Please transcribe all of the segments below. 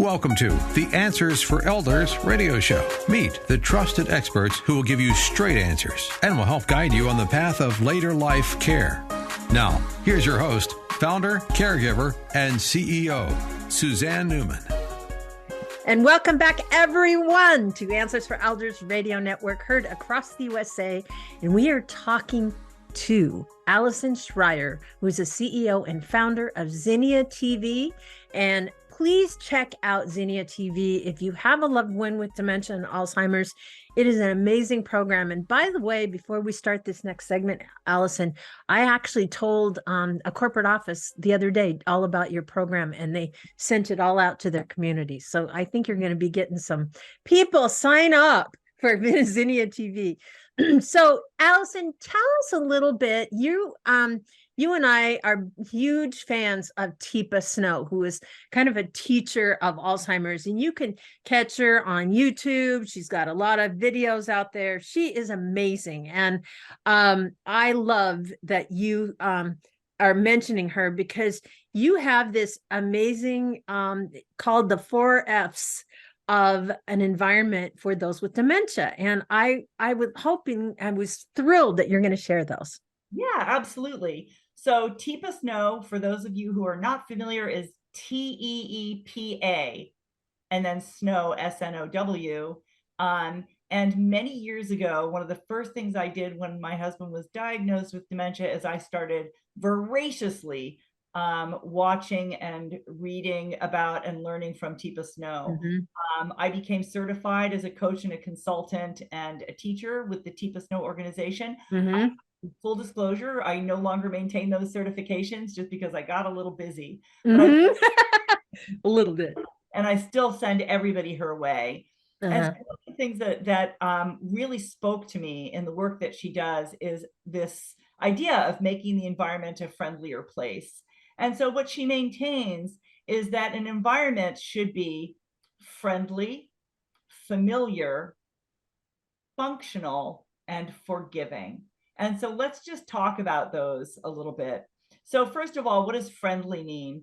Welcome to the Answers for Elders radio show. Meet the trusted experts who will give you straight answers and will help guide you on the path of later life care. Now, here's your host, founder, caregiver, and CEO, Suzanne Newman. And welcome back, everyone, to Answers for Elders radio network, heard across the USA. And we are talking to Allyson Schreier, who's a CEO and founder of Zinnia TV. And please check out Zinnia TV if you have a loved one with dementia and Alzheimer's. It is an amazing program. And by the way, before we start this next segment, Allyson, I actually told a corporate office the other day all about your program, and they sent it all out to their community. So I think you're going to be getting some people sign up for Zinnia TV. So Allyson, tell us a little bit. You and I are huge fans of Teepa Snow, who is kind of a teacher of Alzheimer's, and you can catch her on YouTube. She's got a lot of videos out there. She is amazing. And I love that you are mentioning her, because you have this amazing called the 4 F's of an environment for those with dementia. And I was thrilled that you're going to share those. Yeah, absolutely. So Teepa Snow, for those of you who are not familiar, is Teepa, and then Snow, SNOW. And many years ago, one of the first things I did when my husband was diagnosed with dementia is I started voraciously watching and reading about and learning from Teepa Snow. Mm-hmm. I became certified as a coach and a consultant and a teacher with the Teepa Snow organization. Mm-hmm. Full disclosure, I no longer maintain those certifications just because I got a little busy. Mm-hmm. A little bit. And I still send everybody her way. Uh-huh. And one of the things that really spoke to me in the work that she does is this idea of making the environment a friendlier place. And so what she maintains is that an environment should be friendly, familiar, functional, and forgiving. And so let's just talk about those a little bit. So first of all, what does friendly mean?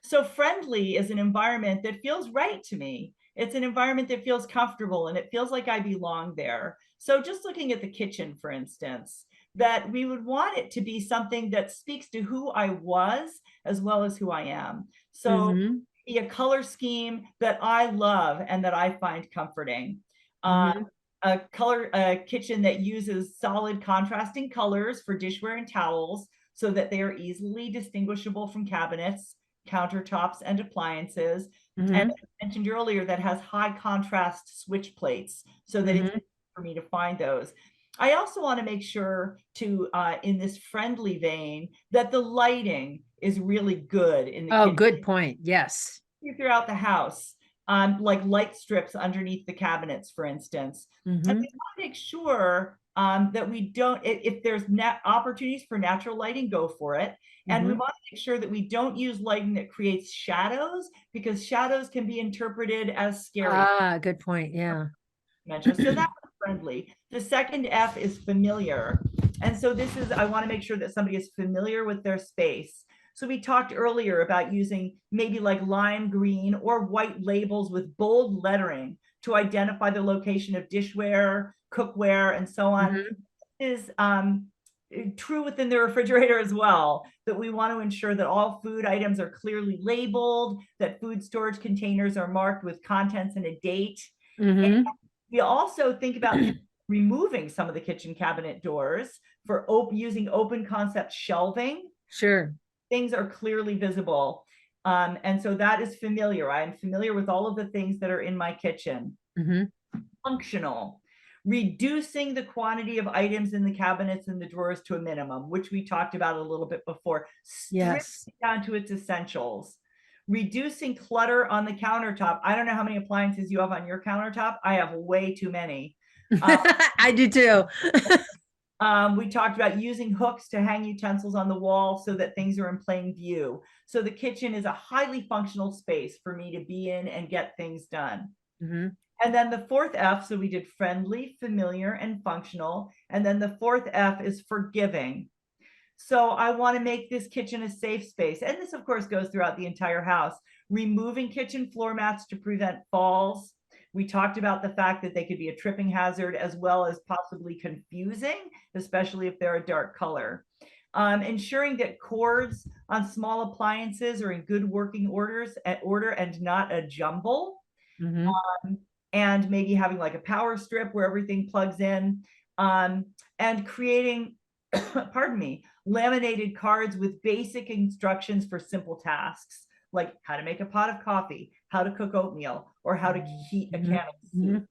So friendly is an environment that feels right to me. It's an environment that feels comfortable and it feels like I belong there. So just looking at the kitchen, for instance, that we would want it to be something that speaks to who I was as well as who I am. So mm-hmm. Be a color scheme that I love and that I find comforting. Mm-hmm. A kitchen that uses solid contrasting colors for dishware and towels so that they are easily distinguishable from cabinets, countertops, and appliances. Mm-hmm. And I mentioned earlier that has high contrast switch plates so that mm-hmm. it's easy for me to find those. I also want to make sure to, in this friendly vein, that the lighting is really good in the kitchen. Oh, good point. Yes. Throughout the house. Like light strips underneath the cabinets, for instance. Mm-hmm. And we want to make sure that we don't, if there's opportunities for natural lighting, go for it. Mm-hmm. And we want to make sure that we don't use lighting that creates shadows, because shadows can be interpreted as scary. Ah, good point. Yeah. So that's friendly. The second F is familiar. And so I want to make sure that somebody is familiar with their space. So we talked earlier about using maybe like lime green or white labels with bold lettering to identify the location of dishware, cookware, and so on. Mm-hmm. Is true within the refrigerator as well, that we want to ensure that all food items are clearly labeled, that food storage containers are marked with contents and a date. Mm-hmm. And we also think about removing some of the kitchen cabinet doors for using open concept shelving. Sure. Things are clearly visible. And so that is familiar. I'm familiar with all of the things that are in my kitchen. Mm-hmm. Functional, reducing the quantity of items in the cabinets and the drawers to a minimum, which we talked about a little bit before. Yes. Down to its essentials. Reducing clutter on the countertop. I don't know how many appliances you have on your countertop. I have way too many. I do too. We talked about using hooks to hang utensils on the wall so that things are in plain view. So the kitchen is a highly functional space for me to be in and get things done. Mm-hmm. And then the fourth F, so we did friendly, familiar, and functional. And then the fourth F is forgiving. So I want to make this kitchen a safe space. And this, of course, goes throughout the entire house. Removing kitchen floor mats to prevent falls. We talked about the fact that they could be a tripping hazard as well as possibly confusing, especially if they're a dark color. Ensuring that cords on small appliances are in good working order and not a jumble. And maybe having like a power strip where everything plugs in, and creating, pardon me, laminated cards with basic instructions for simple tasks, like how to make a pot of coffee, how to cook oatmeal, or how to heat a can of soup.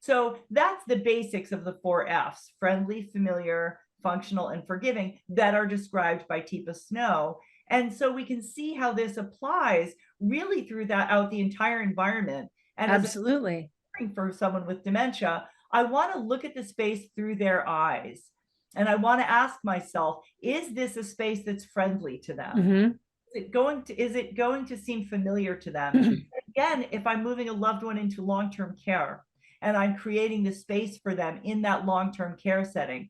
So that's the basics of the 4 F's: friendly, familiar, functional, and forgiving, that are described by Teepa Snow. And so we can see how this applies really throughout the entire environment. And absolutely, for someone with dementia, I want to look at the space through their eyes. And I want to ask myself, is this a space that's friendly to them? Is it going to seem familiar to them? Again, if I'm moving a loved one into long-term care and I'm creating the space for them in that long-term care setting,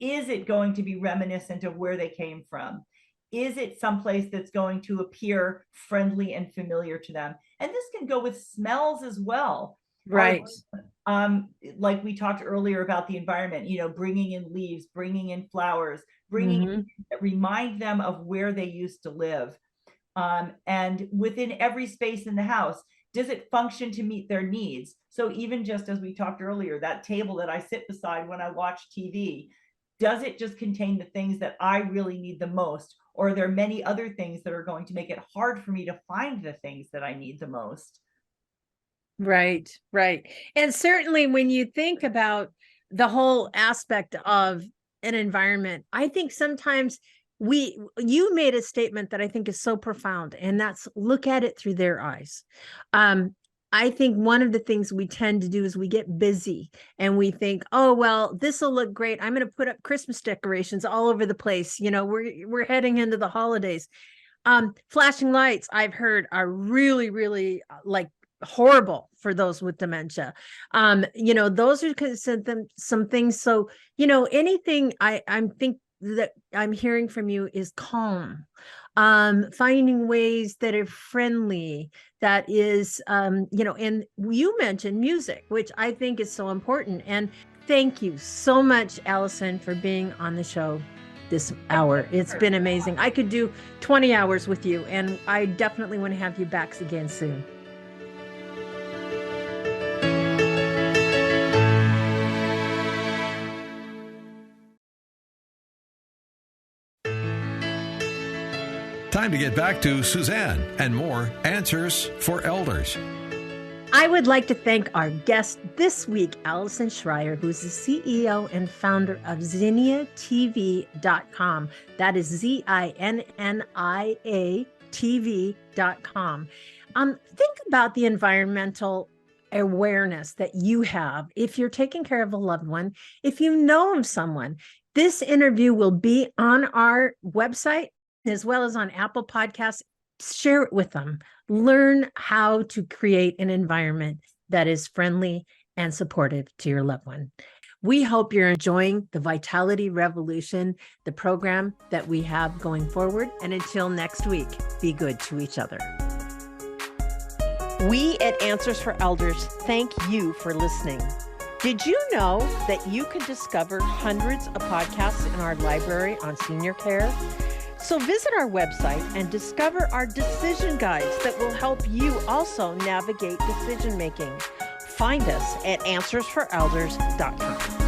is it going to be reminiscent of where they came from? Is it someplace that's going to appear friendly and familiar to them? And this can go with smells as well. Right. Like we talked earlier about the environment, bringing in leaves, bringing in flowers, remind them of where they used to live. And within every space in the house, does it function to meet their needs? So even just as we talked earlier, that table that I sit beside when I watch TV, does it just contain the things that I really need the most? Or are there many other things that are going to make it hard for me to find the things that I need the most? Right. And certainly when you think about the whole aspect of an environment, I think sometimes you made a statement that I think is so profound, and that's look at it through their eyes. I think one of the things we tend to do is we get busy and we think, oh, well, this will look great. I'm going to put up Christmas decorations all over the place. We're heading into the holidays. Flashing lights, I've heard, are really, really like horrible for those with dementia. Those are some things. So, anything I'm think that I'm hearing from you is calm, finding ways that are friendly, that is, and you mentioned music, which I think is so important. And thank you so much, Allyson, for being on the show this hour. It's been amazing. I could do 20 hours with you, and I definitely want to have you back again soon. Time to get back to Suzanne and more Answers for Elders. I would like to thank our guest this week, Allyson Schreier, who's the CEO and founder of ZinniaTV.com. That is ZINNIA TV.com. Think about the environmental awareness that you have if you're taking care of a loved one, if you know of someone. This interview will be on our website as well as on Apple Podcasts. Share it with them. Learn how to create an environment that is friendly and supportive to your loved one. We hope you're enjoying the Vitality Revolution, the program that we have going forward. And until next week, be good to each other. We at Answers for Elders thank you for listening. Did you know that you can discover hundreds of podcasts in our library on senior care? So visit our website and discover our decision guides that will help you also navigate decision making. Find us at answersforelders.com.